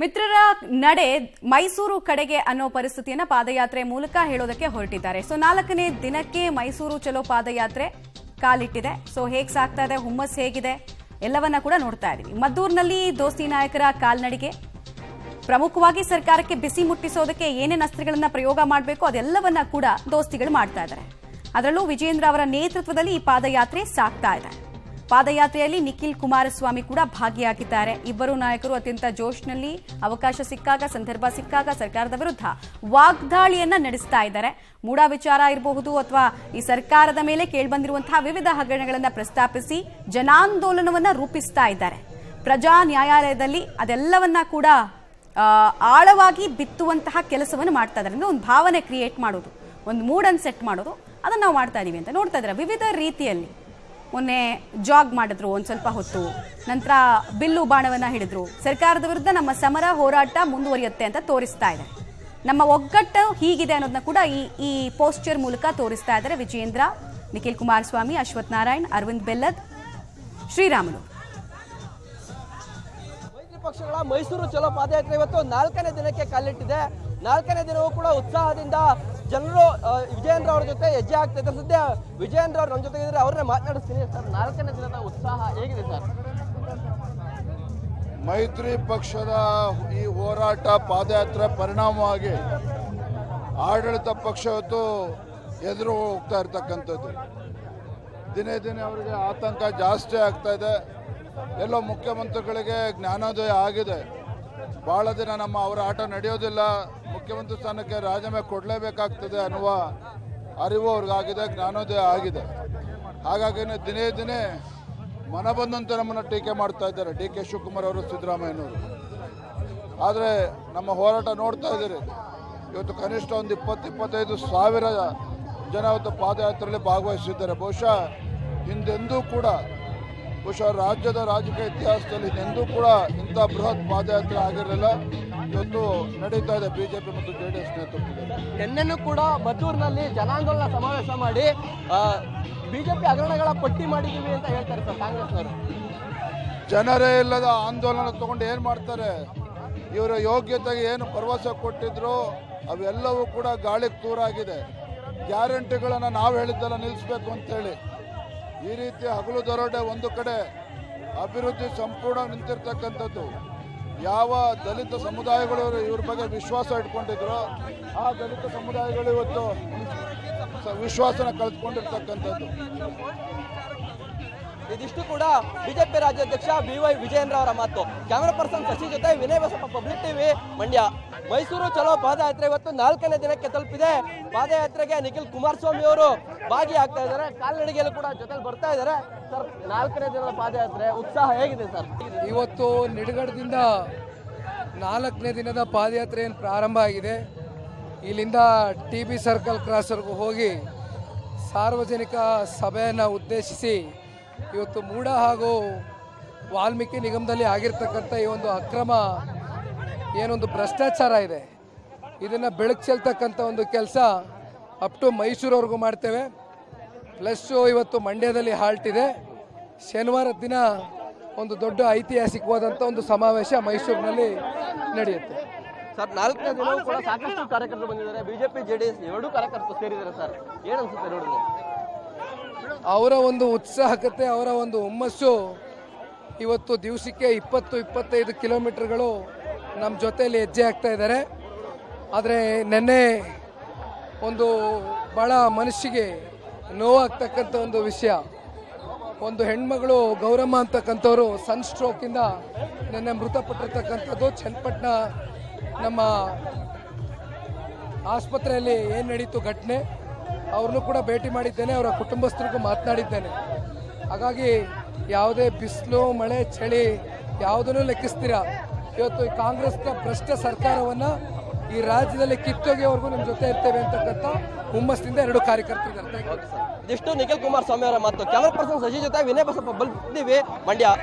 ಮಿತ್ರರ ನಡೆ ಮೈಸೂರು ಕಡೆಗೆ ಅನ್ನೋ ಪರಿಸ್ಥಿತಿಯನ್ನ ಪಾದಯಾತ್ರೆ ಮೂಲಕ ಹೇಳೋದಕ್ಕೆ ಹೊರಟಿದ್ದಾರೆ. ಸೊ 4ನೇ ದಿನಕ್ಕೆ ಮೈಸೂರು ಚಲೋ ಪಾದಯಾತ್ರೆ ಕಾಲಿಟ್ಟಿದೆ. ಸೊ ಹೇಗೆ ಸಾಗ್ತಾ ಇದೆ, ಹುಮ್ಮಸ್ ಹೇಗಿದೆ ಎಲ್ಲವನ್ನ ಕೂಡ ನೋಡ್ತಾ ಇದೀವಿ. ಮದ್ದೂರಿನಲ್ಲಿ ದೋಸ್ತಿ ನಾಯಕರ ಕಾಲ್ನಡಿಗೆ, ಪ್ರಮುಖವಾಗಿ ಸರ್ಕಾರಕ್ಕೆ ಬಿಸಿ ಮುಟ್ಟಿಸೋದಕ್ಕೆ ಏನೇನು ಅಸ್ತ್ರಗಳನ್ನ ಪ್ರಯೋಗ ಮಾಡಬೇಕು ಅದೆಲ್ಲವನ್ನ ಕೂಡ ದೋಸ್ತಿಗಳು ಮಾಡ್ತಾ ಇದ್ದಾರೆ. ಅದರಲ್ಲೂ ವಿಜೇಂದ್ರ ಅವರ ನೇತೃತ್ವದಲ್ಲಿ ಈ ಪಾದಯಾತ್ರೆ ಸಾಗ್ತಾ ಇದೆ. ಪಾದಯಾತ್ರೆಯಲ್ಲಿ ನಿಖಿಲ್ ಕುಮಾರಸ್ವಾಮಿ ಕೂಡ ಭಾಗಿಯಾಗಿದ್ದಾರೆ. ಇಬ್ಬರು ನಾಯಕರು ಅತ್ಯಂತ ಜೋಶ್ನಲ್ಲಿ ಅವಕಾಶ ಸಿಕ್ಕಾಗ, ಸಂದರ್ಭ ಸಿಕ್ಕಾಗ ಸರ್ಕಾರದ ವಿರುದ್ಧ ವಾಗ್ದಾಳಿಯನ್ನ ನಡೆಸ್ತಾ ಇದ್ದಾರೆ. ಮೂಡ ವಿಚಾರ ಇರಬಹುದು ಅಥವಾ ಈ ಸರ್ಕಾರದ ಮೇಲೆ ಕೇಳಿಬಂದಿರುವಂತಹ ವಿವಿಧ ಹಗರಣಗಳನ್ನು ಪ್ರಸ್ತಾಪಿಸಿ ಜನಾಂದೋಲನವನ್ನ ರೂಪಿಸ್ತಾ ಇದ್ದಾರೆ. ಪ್ರಜಾ ನ್ಯಾಯಾಲಯದಲ್ಲಿ ಅದೆಲ್ಲವನ್ನ ಕೂಡ ಆಳವಾಗಿ ಬಿತ್ತುವಂತಹ ಕೆಲಸವನ್ನು ಮಾಡ್ತಾ ಇದ್ದಾರೆ. ಅಂದ್ರೆ ಒಂದು ಭಾವನೆ ಕ್ರಿಯೇಟ್ ಮಾಡೋದು, ಒಂದು ಮೂಡನ್ನು ಸೆಟ್ ಮಾಡೋದು, ಅದನ್ನು ನಾವು ಮಾಡ್ತಾ ಇದೀವಿ ಅಂತ ನೋಡ್ತಾ ಇದ್ದಾರೆ. ವಿವಿಧ ರೀತಿಯಲ್ಲಿ ಮೊನ್ನೆ ಜಾಗ್ ಮಾಡಿದ್ರು ಒಂದು ಸ್ವಲ್ಪ ಹೊತ್ತು, ನಂತರ ಬಿಲ್ಲು ಬಾಣವನ್ನ ಹಿಡಿದ್ರು. ಸರ್ಕಾರದ ವಿರುದ್ಧ ನಮ್ಮ ಸಮರ ಹೋರಾಟ ಮುಂದುವರಿಯುತ್ತೆ ಅಂತ ತೋರಿಸ್ತಾ ಇದೆ. ನಮ್ಮ ಒಗ್ಗಟ್ಟು ಹೀಗಿದೆ ಅನ್ನೋದನ್ನ ಕೂಡ ಈ ಪೋಸ್ಟರ್ ಮೂಲಕ ತೋರಿಸ್ತಾ ಇದ್ದಾರೆ ವಿಜೇಂದ್ರ, ನಿಖಿಲ್ ಕುಮಾರಸ್ವಾಮಿ, ಅಶ್ವಥ್ ನಾರಾಯಣ್, ಅರವಿಂದ್ ಬೆಲ್ಲದ್, ಶ್ರೀರಾಮುಲು. ಮೈತ್ರಿ ಪಕ್ಷಗಳ ಮೈಸೂರು ಚಲೋ ಪಾದಯಾತ್ರೆ ಇವತ್ತು 4ನೇ ದಿನಕ್ಕೆ ಕಾಲಿಟ್ಟಿದೆ. 4ನೇ ದಿನವೂ ಕೂಡ ಉತ್ಸಾಹದಿಂದ ಜನರು ವಿಜೇಂದ್ರ ಅವರ ಜೊತೆ ಹೆಜ್ಜೆ ಆಗ್ತಾ ಇದ್ದಾರೆ. ಸದ್ಯ ವಿಜೇಂದ್ರ ಅವರು ನಮ್ಮ ಜೊತೆ ಇದ್ರೆ ಅವ್ರನ್ನೇ ಮಾತನಾಡಿಸ್ತೀನಿ. ಸರ್, 4ನೇ ದಿನದ ಉತ್ಸಾಹ ಹೇಗಿದೆ ಸರ್? ಮೈತ್ರಿ ಪಕ್ಷದ ಈ ಹೋರಾಟ ಪಾದಯಾತ್ರೆ ಪರಿಣಾಮವಾಗಿ ಆಡಳಿತ ಪಕ್ಷ ಇವತ್ತು ಎದುರು ಹೋಗ್ತಾ ಇರ್ತಕ್ಕಂಥದ್ದು. ದಿನೇ ದಿನೇ ಅವರಿಗೆ ಆತಂಕ ಜಾಸ್ತಿ ಆಗ್ತಾ ಇದೆ. ಎಲ್ಲೋ ಮುಖ್ಯಮಂತ್ರಿಗಳಿಗೆ ಜ್ಞಾನೋದಯ ಆಗಿದೆ. ಭಾಳ ದಿನ ಅವರ ಆಟ ನಡೆಯೋದಿಲ್ಲ, ಮುಖ್ಯಮಂತ್ರಿ ಸ್ಥಾನಕ್ಕೆ ರಾಜೀನಾಮೆ ಕೊಡಲೇಬೇಕಾಗ್ತದೆ ಅನ್ನುವ ಅರಿವು ಅವ್ರಿಗಾಗಿದೆ, ಜ್ಞಾನೋದಯ ಆಗಿದೆ. ಹಾಗಾಗಿ ದಿನೇ ದಿನೇ ಮನ ಬಂದಂತೆ ನಮ್ಮನ್ನು ಟೀಕೆ ಮಾಡ್ತಾ ಇದ್ದಾರೆ ಡಿ ಕೆ ಶಿವಕುಮಾರ್ ಅವರು, ಸಿದ್ದರಾಮಯ್ಯನವರು. ಆದರೆ ನಮ್ಮ ಹೋರಾಟ ನೋಡ್ತಾ ಇದ್ದೀರಿ, ಇವತ್ತು ಕನಿಷ್ಠ ಒಂದು 20-25 ಸಾವಿರ ಜನ ಇವತ್ತು ಪಾದಯಾತ್ರೆಯಲ್ಲಿ ಭಾಗವಹಿಸಿದ್ದಾರೆ. ಹಿಂದೆಂದೂ ಕೂಡ ರಾಜ್ಯದ ರಾಜಕೀಯ ಇತಿಹಾಸದಲ್ಲಿ ಹಿಂದೆಂದೂ ಕೂಡ ಇಂಥ ಬೃಹತ್ ಪಾದಯಾತ್ರೆ ಆಗಿರಲಿಲ್ಲ. ಇವತ್ತು ನಡೀತಾ ಇದೆ ಬಿಜೆಪಿ ಮತ್ತು ಜೆಡಿಎಸ್ ನೇತೃತ್ವದಲ್ಲಿ. ನಿನ್ನೆನೂ ಕೂಡ ಮದ್ದೂರಿನಲ್ಲಿ ಜನಾಂದೋಲನ ಸಮಾವೇಶ ಮಾಡಿ ಬಿಜೆಪಿ ಹಗರಣಗಳ ಪಟ್ಟಿ ಮಾಡಿದ್ದೀವಿ ಅಂತ ಹೇಳ್ತಾರೆ ಸರ್ ಕಾಂಗ್ರೆಸ್ನವರು. ಜನರೇ ಇಲ್ಲದ ಆಂದೋಲನ ತಗೊಂಡು ಏನು ಮಾಡ್ತಾರೆ? ಇವರ ಯೋಗ್ಯತೆಗೆ ಏನು ಭರವಸೆ ಕೊಟ್ಟಿದ್ರು ಅವೆಲ್ಲವೂ ಕೂಡ ಗಾಳಿಗೆ ತೂರಾಗಿದೆ. ಗ್ಯಾರಂಟಿಗಳನ್ನು ನಾವು ಹೇಳಿದ್ದೆಲ್ಲ ನಿಲ್ಲಿಸಬೇಕು ಅಂತೇಳಿ ಈ ರೀತಿ ಹಗಲು ದರೋಡೆ, ಒಂದು ಕಡೆ ಅಭಿವೃದ್ಧಿ ಸಂಪೂರ್ಣ ನಿಂತಿರ್ತಕ್ಕಂಥದ್ದು. ಯಾವ ದಲಿತ ಸಮುದಾಯಗಳು ಇವ್ರ ಬಗ್ಗೆ ವಿಶ್ವಾಸ ಇಟ್ಕೊಂಡಿದ್ರು ಆ ದಲಿತ ಸಮುದಾಯಗಳು ಇವತ್ತು ವಿಶ್ವಾಸನ ಕಳೆದುಕೊಂಡಿರ್ತಕ್ಕಂಥದ್ದು. ಇದಿಷ್ಟು ಕೂಡ ಬಿಜೆಪಿ ರಾಜ್ಯಾಧ್ಯಕ್ಷ BY ವಿಜೇಂದ್ರ ಅವರ ಮಾತು. ಕ್ಯಾಮರಾ ಪರ್ಸನ್ ಶಶಿ ಜೊತೆ ವಿನಯ್ ಬಸಪ್ಪ, ಪಬ್ಲಿಕ್ ಟಿವಿ, ಮಂಡ್ಯ. ಮೈಸೂರು ಚಲೋ ಪಾದಯಾತ್ರೆ ಇವತ್ತು 4ನೇ ದಿನಕ್ಕೆ ತಲುಪಿದೆ. ಪಾದಯಾತ್ರೆಗೆ ನಿಖಿಲ್ ಕುಮಾರಸ್ವಾಮಿ ಅವರು ಭಾಗಿಯಾಗ್ತಾ ಇದ್ದಾರೆ, ಕಾಲ್ನಡಿಗೆಯಲ್ಲೂ ಕೂಡ ಜೊತೆಲಿ ಬರ್ತಾ ಇದ್ದಾರೆ. ಸರ್, 4ನೇ ದಿನದ ಪಾದಯಾತ್ರೆ ಉತ್ಸಾಹ ಹೇಗಿದೆ ಸರ್? ಇವತ್ತು ನಿಡಗಡದಿಂದ 4ನೇ ದಿನದ ಪಾದಯಾತ್ರೆ ಏನು ಪ್ರಾರಂಭ ಆಗಿದೆ. ಇಲ್ಲಿಂದ TB ಸರ್ಕಲ್ ಕ್ರಾಸ್ವರೆಗೂ ಹೋಗಿ ಸಾರ್ವಜನಿಕ ಸಭೆಯನ್ನು ಉದ್ದೇಶಿಸಿ ಇವತ್ತು ಮೂಡ ಹಾಗೂ ವಾಲ್ಮೀಕಿ ನಿಗಮದಲ್ಲಿ ಆಗಿರ್ತಕ್ಕಂಥ ಈ ಒಂದು ಅಕ್ರಮ ಏನೊಂದು ಭ್ರಷ್ಟಾಚಾರ ಇದೆ, ಇದನ್ನು ಬೆಳಕು ಚೆಲ್ತಕ್ಕಂಥ ಒಂದು ಕೆಲಸ ಅಪ್ ಟು ಮೈಸೂರವರೆಗೂ ಮಾಡ್ತೇವೆ. ಪ್ಲಸ್ಸು ಇವತ್ತು ಮಂಡ್ಯದಲ್ಲಿ ಹಾಲ್ಟ್ ಇದೆ. ಶನಿವಾರ ದಿನ ಒಂದು ದೊಡ್ಡ ಐತಿಹಾಸಿಕವಾದಂಥ ಒಂದು ಸಮಾವೇಶ ಮೈಸೂರಿನಲ್ಲಿ ನಡೆಯುತ್ತೆ. ಸರ್, 4ನೇ ದಿನವೂ ಕೂಡ ಸಾಕಷ್ಟು ಕಾರ್ಯಕರ್ತರು ಬಂದಿದ್ದಾರೆ. ಬಿಜೆಪಿ ಜೆಡಿಎಸ್ ಎರಡೂ ಕಾರ್ಯಕರ್ತರು ಸೇರಿದ್ದಾರೆ. ಸರ್, ಏನು ಅನ್ಸುತ್ತೆ ನೋಡಿದ್ರೆ? ಅವರ ಒಂದು ಉತ್ಸಾಹಕತೆ, ಅವರ ಒಂದು ಹುಮ್ಮಸ್ಸು ಇವತ್ತು ದಿವಸಕ್ಕೆ 20-25 ಕಿಲೋಮೀಟರ್ಗಳು ನಮ್ಮ ಜೊತೆಯಲ್ಲಿ ಹೆಜ್ಜೆ ಆಗ್ತಾ ಇದ್ದಾರೆ. ಆದರೆ ನಿನ್ನೆ ಒಂದು ಭಾಳ ಮನಸ್ಸಿಗೆ ನೋವಾಗ್ತಕ್ಕಂಥ ಒಂದು ವಿಷಯ, ಒಂದು ಹೆಣ್ಮಗಳು ಗೌರಮ್ಮ ಅಂತಕ್ಕಂಥವ್ರು ಸನ್ ಸ್ಟ್ರೋಕಿಂದ ನಿನ್ನೆ ಮೃತಪಟ್ಟಿರ್ತಕ್ಕಂಥದ್ದು. ಚನ್ನಪಟ್ಟಣ ನಮ್ಮ ಆಸ್ಪತ್ರೆಯಲ್ಲಿ ಏನು ನಡೀತು ಘಟನೆ, ಅವ್ರನ್ನೂ ಕೂಡ ಭೇಟಿ ಮಾಡಿದ್ದೇನೆ, ಅವರ ಕುಟುಂಬಸ್ಥರಿಗೂ ಮಾತನಾಡಿದ್ದೇನೆ. ಹಾಗಾಗಿ ಯಾವುದೇ ಬಿಸಿಲು, ಮಳೆ, ಚಳಿ ಯಾವುದನ್ನು ಲೆಕ್ಕಿಸ್ತೀರಾ, ಇವತ್ತು ಈ ಕಾಂಗ್ರೆಸ್ನ ಭ್ರಷ್ಟ ಸರ್ಕಾರವನ್ನು ಈ ರಾಜ್ಯದಲ್ಲಿ ಕಿತ್ತೊಗೆಯವರೆಗೂ ನಿಮ್ಮ ಜೊತೆ ಇರ್ತೇವೆ ಅಂತಕ್ಕಂಥ ಹುಮ್ಮಸ್ಸಿನಿಂದ ಎರಡು ಕಾರ್ಯಕರ್ತರಿದ್ದಾರೆ. ಇದಿಷ್ಟು ನಿಖಿಲ್ ಕುಮಾರಸ್ವಾಮಿ ಅವರ ಮಾತು. ಕ್ಯಾಮರಾ ಪರ್ಸನ್ ಶಶಿ ಜೊತೆ ವಿನಯ್ ಬಸಪ್ಪ, ಮಂಡ್ಯ.